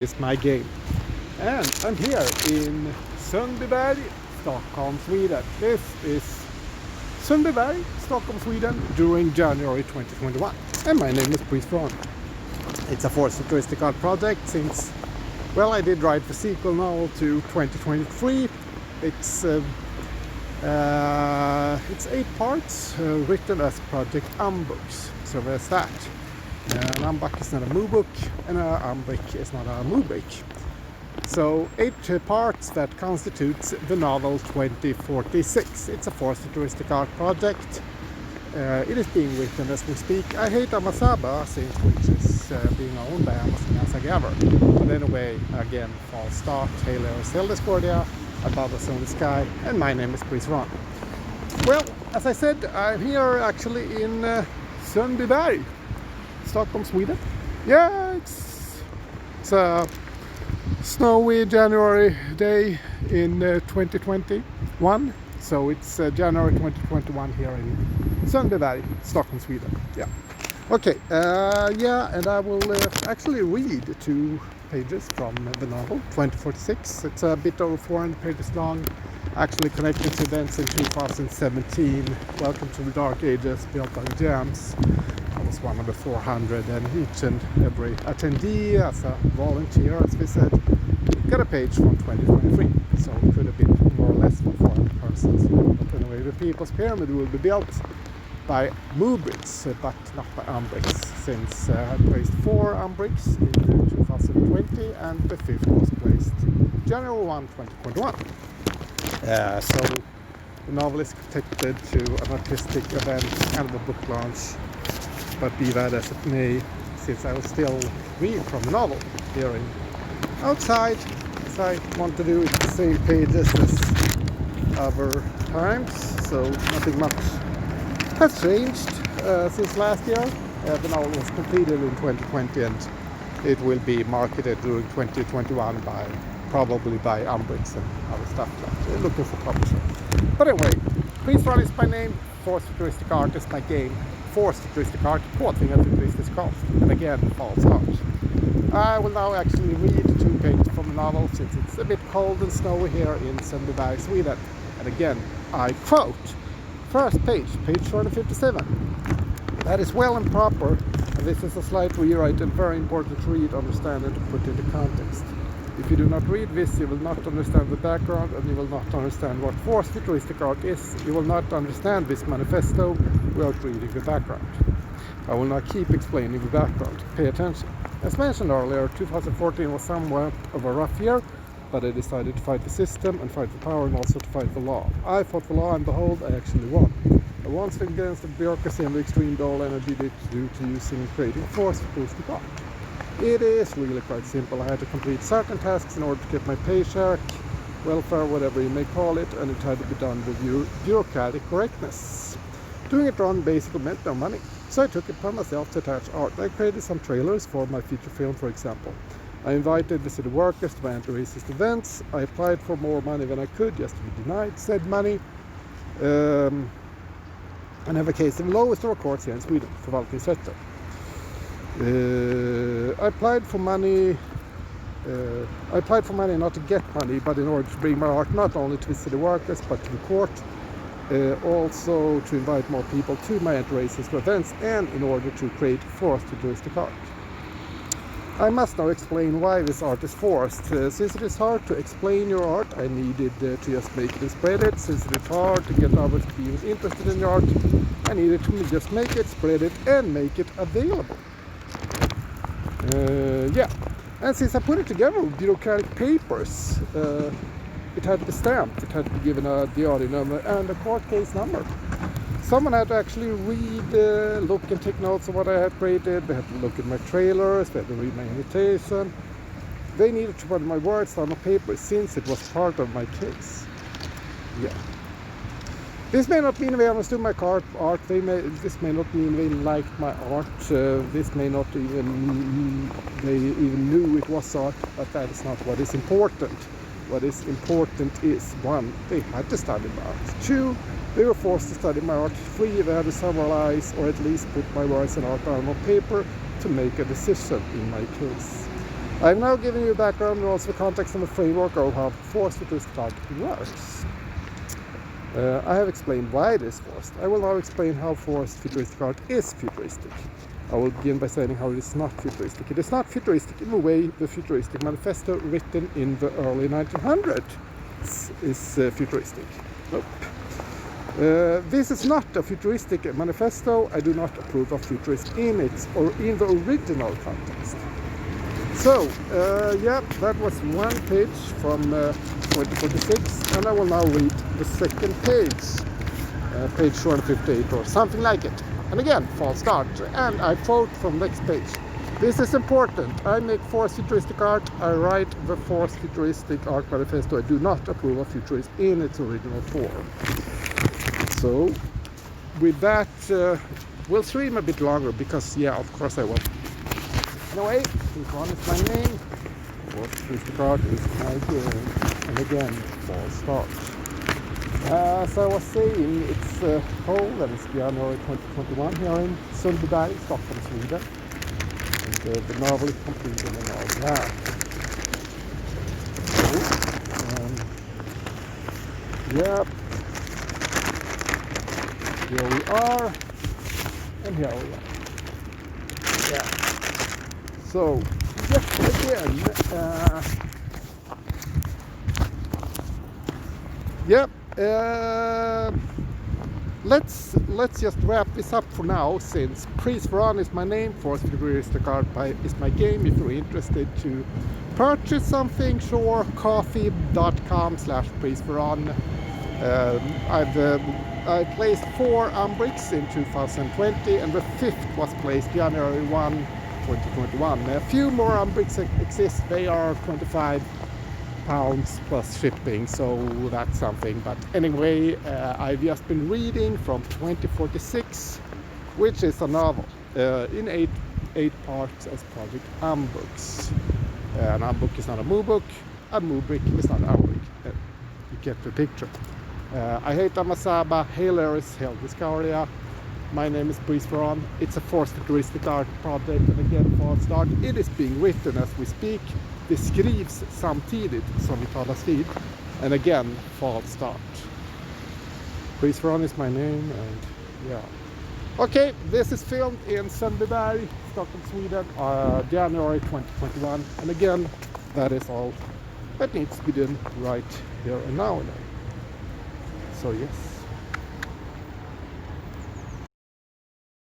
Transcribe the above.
is my game. And I'm here in Sundbyberg, Stockholm, Sweden. This is Sundbyberg, Stockholm, Sweden during January 2021. And my name is Pries Verhon. It's a futuristic art project since, well, I did write the sequel novel to 2023. It's 8 parts written as Project Umbricks. So there's that. An umbrick is not a book, and an umbrick is not a umbrick. So 8 parts that constitutes the novel 2046. It's a futuristic art project. It is being written as we speak. Ihateamazaba, since which is being owned by Amazon as a gather. But anyway, again, false start, Halo Discordia, above us on the sky, and my name is Pries Verhon. Well, as I said, I'm here actually in Sundbyberg, Stockholm, Sweden. Yeah, it's a snowy January day in 2021. So it's January 2021 here in Sundbyberg, Stockholm, Sweden. Yeah. Okay. And I will actually read 2 pages from the novel 2046. It's a bit over 400 pages long, actually connected to events in 2017. Welcome to the Dark Ages, built on gems. I was one of the 400, and each and every attendee, as a volunteer, as we said, got a page from 2023. So it could have been more or less than 400 persons. But anyway, the People's Pyramid will be built by umbricks, but not by umbricks, since I placed 4 umbricks in 2020, and the 5th was placed January 1, 2021. So the novel is connected to an artistic event and a book launch. But be that as it may, since I will still read from the novel here outside, as I want to do it the same pages as other times, so nothing much has changed since last year. The novel was completed in 2020, and it will be marketed during 2021 probably by umbricks and other stuff like looking for publisher. But anyway, Pries Verhon is my name, futuristic art is my game. Futuristic art, quoting at futuristic cost, and again, false start. I will now actually read 2 pages from the novel, since it's a bit cold and snowy here in Sundbyberg, Sweden. And again, I quote, first page 457. That is well and proper, and this is a slight rewrite and very important to read, understand, and to put into context. If you do not read this, you will not understand the background, and you will not understand what futuristic art is. You will not understand this manifesto without reading the background. I will not keep explaining the background. Pay attention. As mentioned earlier, 2014 was somewhat of a rough year, but I decided to fight the system and fight the power, and also to fight the law. I fought the law, and behold, I actually won. I won against the bureaucracy and the extreme dull energy due to using and creating futuristic art. It is really quite simple. I had to complete certain tasks in order to get my paycheck, welfare, whatever you may call it, and it had to be done with bureaucratic correctness. Doing it wrong basically meant no money, so I took it upon myself to attach art. I created some trailers for my feature film, for example. I invited the city workers to my anti-racist events. I applied for more money than I could, just to be denied said money. I have a case in the lowest of courts here in Sweden, förvaltningsrätten. I applied for money not to get money, but in order to bring my art not only to the city workers but to the court, also to invite more people to my anti-racist events, and in order to create futuristic art. I must now explain why this art is forced. Since it is hard to explain your art, I needed to just make it and spread it. Since it is hard to get others to be interested in your art, I needed to just make it, spread it, and make it available. And since I put it together with bureaucratic papers, it had to be stamped, it had to be given a DRI number and a court case number. Someone had to actually read, look and take notes of what I had created. They had to look at my trailers, they had to read my invitation. They needed to put my words on the paper since it was part of my case. Yeah. This may not mean they understood my art. This may not mean they liked my art. This may not even they even knew it was art. But that is not what is important. What is important is 1, they had to study my art. 2, they were forced to study my art. 3, they had to summarize or at least put my words and art on paper to make a decision in my case. I've now given you a background and also the context and the framework of how forced futuristic art works. I have explained why it is forced. I will now explain how forced futuristic art is futuristic. I will begin by saying how it is not futuristic. It is not futuristic in the way the futuristic manifesto written in the early 1900s is futuristic. Nope. This is not a futuristic manifesto. I do not approve of futurism in its or in the original context. So, yeah, that was one page from 2046, and I will now read the second page, page 258 or something like it. And again, false start, and I quote from next page. This is important. I make forced futuristic art. I write the forced futuristic art manifesto. I do not approve of futurism in its original form. So, with that, we'll stream a bit longer because, yeah, of course I will. Anyway, Pries Verhon is my name. Forced futuristic art is my game. And again, false start. As I was saying, it's cold and it's January 2021 here in Sundbyberg, Stockholm, Sweden. And the novel is completed and all that. So, yeah. Here we are, and here we are. Yeah. So, yet again, let's just wrap this up for now, since Pries Verhon is my name, forced futuristic art is my game. If you're interested to purchase something, sure, coffee.com/Pries Verhon. I placed 4 umbricks in 2020, and the 5th was placed January 1, 2021. A few more umbricks exist. They are £25 plus shipping, so that's something. But anyway, I've just been reading from 2046, which is a novel in eight parts as Project Umbricks. An umbrick is not a moobuk. A moobrik is not an umbrick. You get the picture. Ihateamazaba, hail Eris, hail Discoveria. My name is Pries Verhon. It's a forced futuristic art project, and again, false start. It is being written as we speak. Det skrivs samtidigt som vi talas vid. And again, false start. Pries Verhon is my name, and yeah. Okay, this is filmed in Sundbyberg, Stockholm, Sweden, January 2021. And again, that is all that needs to be done right here and now. So yes.